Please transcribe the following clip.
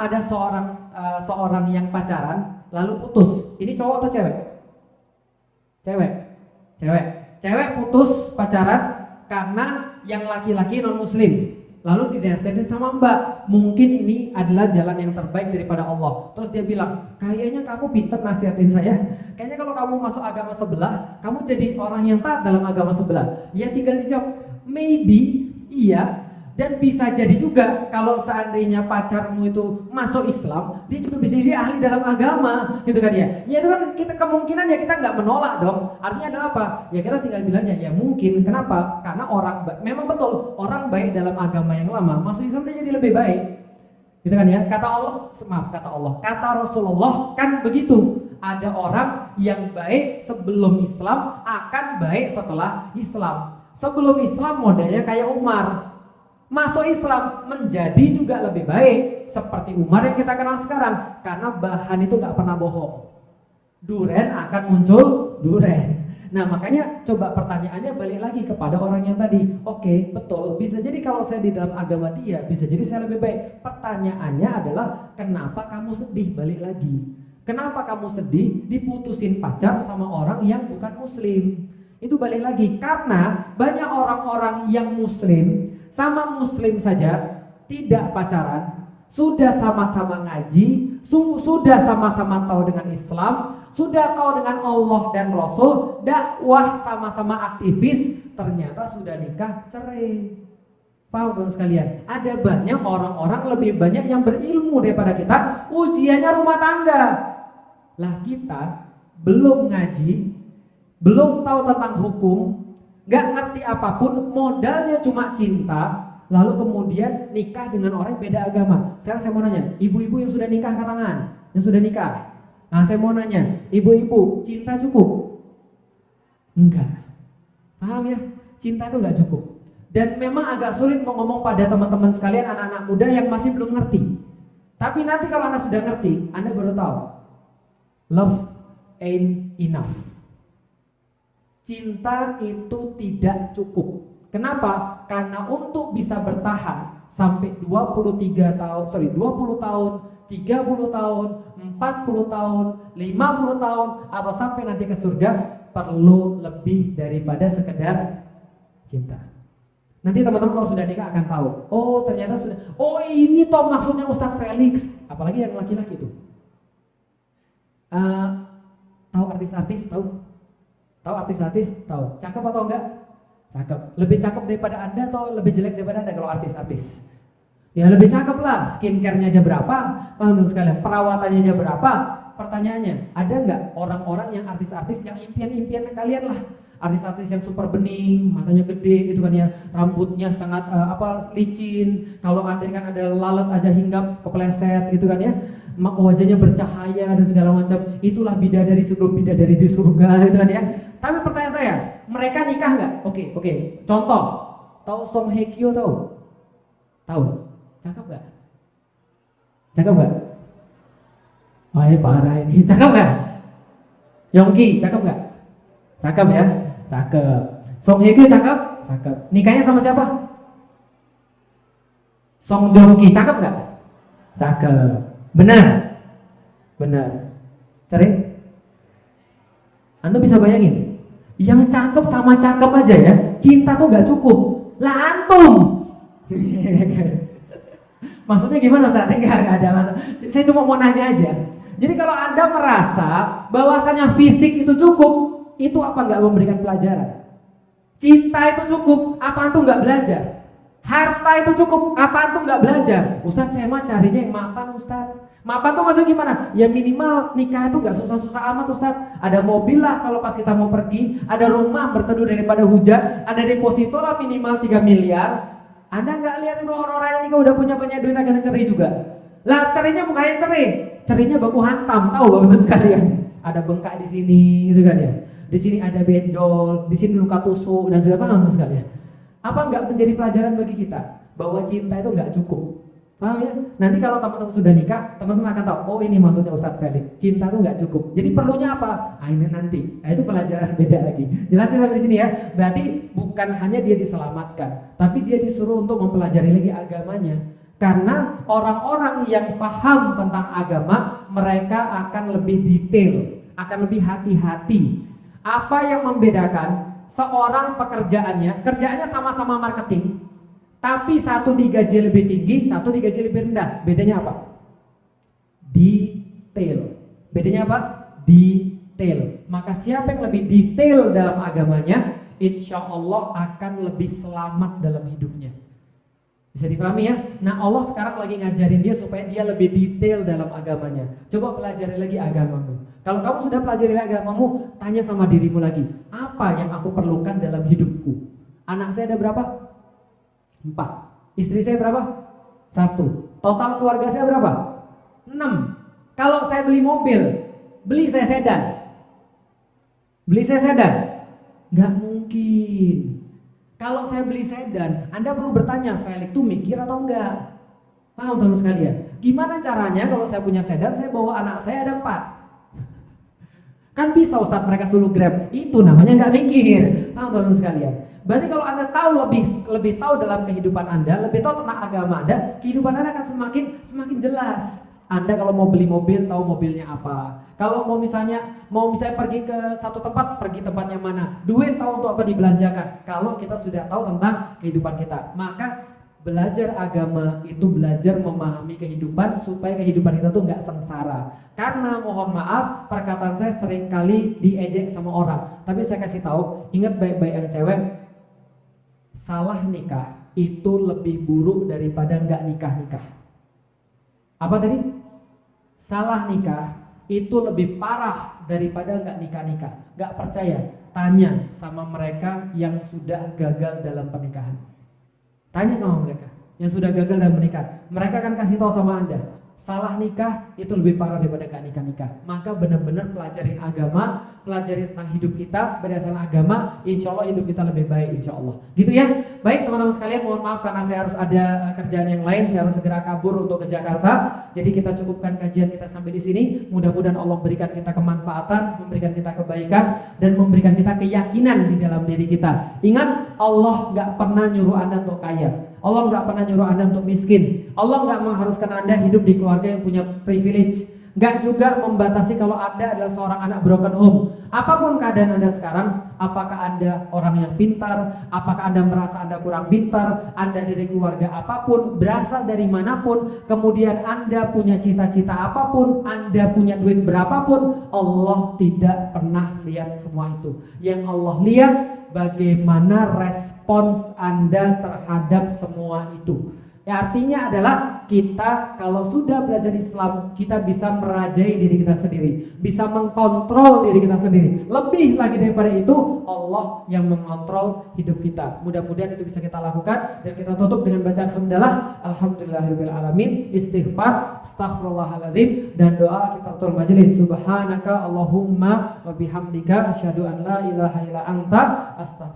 ada seorang yang pacaran lalu putus. Ini cowok atau cewek? Cewek putus pacaran karena yang laki-laki non muslim. Lalu dinasihatin sama mbak, mungkin ini adalah jalan yang terbaik daripada Allah. Terus dia bilang, kayaknya kamu pintar nasihatin saya. Kayaknya kalau kamu masuk agama sebelah, kamu jadi orang yang taat dalam agama sebelah. Ya tinggal dijawab, maybe, iya. Dan bisa jadi juga kalau seandainya pacarmu itu masuk Islam, dia juga bisa jadi ahli dalam agama, gitu kan ya. Ya itu kan kita kemungkinan ya kita nggak menolak dong. Artinya adalah apa? Ya kita tinggal bilang aja, ya mungkin. Kenapa? Karena memang betul orang baik dalam agama yang lama masuk Islam dia jadi lebih baik, gitu kan ya. Kata Rasulullah kan begitu. Ada orang yang baik sebelum Islam akan baik setelah Islam. Sebelum Islam modelnya kayak Umar. Masuk Islam menjadi juga lebih baik seperti Umar yang kita kenal sekarang, karena bahan itu gak pernah bohong. Duren akan muncul duren. Nah makanya coba pertanyaannya balik lagi kepada orang yang tadi. Oke, betul, bisa jadi kalau saya di dalam agama dia, bisa jadi saya lebih baik. Pertanyaannya adalah kenapa kamu sedih? Balik lagi, kenapa kamu sedih diputusin pacar sama orang yang bukan muslim? Itu balik lagi, karena banyak orang-orang yang muslim sama muslim saja tidak pacaran, sudah sama-sama ngaji, sudah sama-sama tahu dengan Islam, sudah tahu dengan Allah dan Rasul, dakwah sama-sama aktivis, ternyata sudah nikah cerai. Paham teman sekalian? Ada banyak orang-orang lebih banyak yang berilmu daripada kita, ujiannya rumah tangga. Lah kita belum ngaji, belum tahu tentang hukum, gak ngerti apapun, modalnya cuma cinta, lalu kemudian nikah dengan orang yang beda agama. Sekarang saya mau nanya, ibu-ibu yang sudah nikah angkat tangan, yang sudah nikah. Nah saya mau nanya, ibu-ibu cinta cukup? Enggak. Paham ya? Cinta itu gak cukup. Dan memang agak sulit untuk ngomong pada teman-teman sekalian, anak-anak muda yang masih belum ngerti. Tapi nanti kalau Anda sudah ngerti, Anda baru tahu, love ain't enough. Cinta itu tidak cukup. Kenapa? Karena untuk bisa bertahan sampai 20 tahun, 30 tahun, 40 tahun, 50 tahun, atau sampai nanti ke surga, perlu lebih daripada sekedar cinta. Nanti teman-teman kalau sudah nikah akan tahu, oh ternyata sudah, oh ini toh maksudnya Ustadz Felix. Apalagi yang laki-laki itu. Tahu artis-artis, tahu? Tahu artis-artis? Tahu. Cakep atau enggak? Cakep. Lebih cakep daripada Anda atau lebih jelek daripada Anda kalau artis-artis? Ya lebih cakep lah. Skincare-nya aja berapa? Paham sekalian? Perawatannya aja berapa? Pertanyaannya, ada enggak orang-orang yang artis-artis yang impian-impian kalian lah? Artis-artis yang super bening, matanya gede gitu kan ya, rambutnya sangat licin. Kalau Anda kan ada lalat aja hinggap kepleset gitu kan ya. Wajahnya bercahaya dan segala macam. Itulah bidadari sebelum bidadari di surga gitu kan ya. Tapi pertanyaan saya, mereka nikah nggak? Oke. Contoh, tahu Song Hye Kyo tahu? Tahu? Cakep nggak? Cakep nggak? Oh ini parah ini. Cakep nggak? Yongki cakep nggak? Cakep ya? Cakep. Song Hye Kyo cakep? Cakep. Nikahnya sama siapa? Song Joong Ki cakep nggak? Cakep. Benar. Cerai? Anda bisa bayangin, yang cakep sama cakep aja ya, cinta tuh gak cukup. Lah antum. Maksudnya gimana Ustaz? Enggak ada masalah. Saya cuma mau nanya aja. Jadi kalau Anda merasa bahwasanya fisik itu cukup, itu apa nggak memberikan pelajaran? Cinta itu cukup, apa antum nggak belajar? Harta itu cukup, apa antum nggak belajar? Ustaz saya mah carinya yang mapan Ustaz. Mapan tuh maksudnya gimana? Ya minimal nikah itu nggak susah-susah amat Ustaz. Ada mobil lah kalau pas kita mau pergi, ada rumah berteduh daripada hujan, ada deposito lah minimal 3 miliar. Anda nggak lihat itu orang-orang yang nikah udah punya banyak duit akhirnya cerai juga. Lah cerainya bukan yang cerai, cerainya baku hantam, tahu Bapak sekalian. Ada bengkak di sini gitu kan ya. Di sini ada benjol, di sini luka tusuk dan segala macam sekalian. Apa nggak menjadi pelajaran bagi kita bahwa cinta itu nggak cukup? Paham ya? Nanti kalau teman-teman sudah nikah, teman-teman akan tahu, oh ini maksudnya Ustadz Felix, cinta itu nggak cukup. Jadi perlunya apa? Ini nanti. Nah, itu pelajaran beda lagi. Jelasin sampai di sini ya. Berarti bukan hanya dia diselamatkan, tapi dia disuruh untuk mempelajari lagi agamanya. Karena orang-orang yang paham tentang agama, mereka akan lebih detail, akan lebih hati-hati. Apa yang membedakan seorang kerjaannya sama-sama marketing, tapi satu digaji lebih tinggi, satu digaji lebih rendah. Bedanya apa? Detail. Bedanya apa? Detail. Maka siapa yang lebih detail dalam agamanya, insya Allah akan lebih selamat dalam hidupnya. Bisa dipahami ya? Nah, Allah sekarang lagi ngajarin dia supaya dia lebih detail dalam agamanya. Coba pelajari lagi agamamu. Kalau kamu sudah pelajari agamamu, tanya sama dirimu lagi, apa yang aku perlukan dalam hidupku? Anak saya ada berapa? 4. Istri saya berapa? 1. Total keluarga saya berapa? 6. Kalau saya beli mobil, beli saya sedan. Gak mungkin. Kalau saya beli sedan, Anda perlu bertanya, Felix tuh mikir atau enggak? Paham teman sekalian? Gimana caranya kalau saya punya sedan, saya bawa anak saya ada 4? Kan bisa Ustadz mereka suruh Grab. Itu namanya nggak mikir. Paham teman sekalian? Berarti kalau Anda tahu lebih tahu dalam kehidupan Anda, lebih tahu tentang agama Anda, kehidupan Anda akan semakin jelas. Anda kalau mau beli mobil, tahu mobilnya apa. Kalau mau misalnya pergi ke satu tempat, pergi tempatnya mana. Duit tahu untuk apa dibelanjakan. Kalau kita sudah tahu tentang kehidupan kita, maka belajar agama itu belajar memahami kehidupan supaya kehidupan kita tuh nggak sengsara. Karena mohon maaf, perkataan saya sering kali diejek sama orang. Tapi saya kasih tahu, ingat baik-baik yang cewek, salah nikah itu lebih buruk daripada nggak nikah. Apa tadi? Salah nikah itu lebih parah daripada nggak nikah. Nggak percaya? Tanya sama mereka yang sudah gagal dalam pernikahan. Tanya sama mereka yang sudah gagal dalam pernikahan. Mereka akan kasih tahu sama Anda, salah nikah itu lebih parah daripada gak nikah. Maka benar-benar pelajarin agama, pelajarin tentang hidup kita berdasarkan agama, insya Allah hidup kita lebih baik insya Allah. Gitu ya. Baik teman-teman sekalian, mohon maaf karena saya harus ada kerjaan yang lain, saya harus segera kabur untuk ke Jakarta. Jadi kita cukupkan kajian kita sampai di sini. Mudah-mudahan Allah memberikan kita kemanfaatan, memberikan kita kebaikan, dan memberikan kita keyakinan di dalam diri kita. Ingat, Allah gak pernah nyuruh Anda untuk kaya. Allah nggak pernah nyuruh Anda untuk miskin. Allah nggak mengharuskan Anda hidup di keluarga yang punya privilege. Nggak juga membatasi kalau Anda adalah seorang anak broken home. Apapun keadaan Anda sekarang, apakah Anda orang yang pintar, apakah Anda merasa Anda kurang pintar, Anda dari keluarga apapun, berasal dari manapun, kemudian Anda punya cita-cita apapun, Anda punya duit berapapun, Allah tidak pernah lihat semua itu. Yang Allah lihat bagaimana respons Anda terhadap semua itu. Ya, artinya adalah kita kalau sudah belajar Islam, kita bisa merajai diri kita sendiri, bisa mengkontrol diri kita sendiri. Lebih lagi daripada itu, Allah yang mengontrol hidup kita. Mudah-mudahan itu bisa kita lakukan, dan kita tutup dengan bacaan hamdalah, alhamdulillahirabbil alamin, istighfar, astaghfirullahaladzim, dan doa kifaratul majelis. Subhanaka Allahumma wa bihamdika asyhadu an la ilaha illa anta astaghfiruka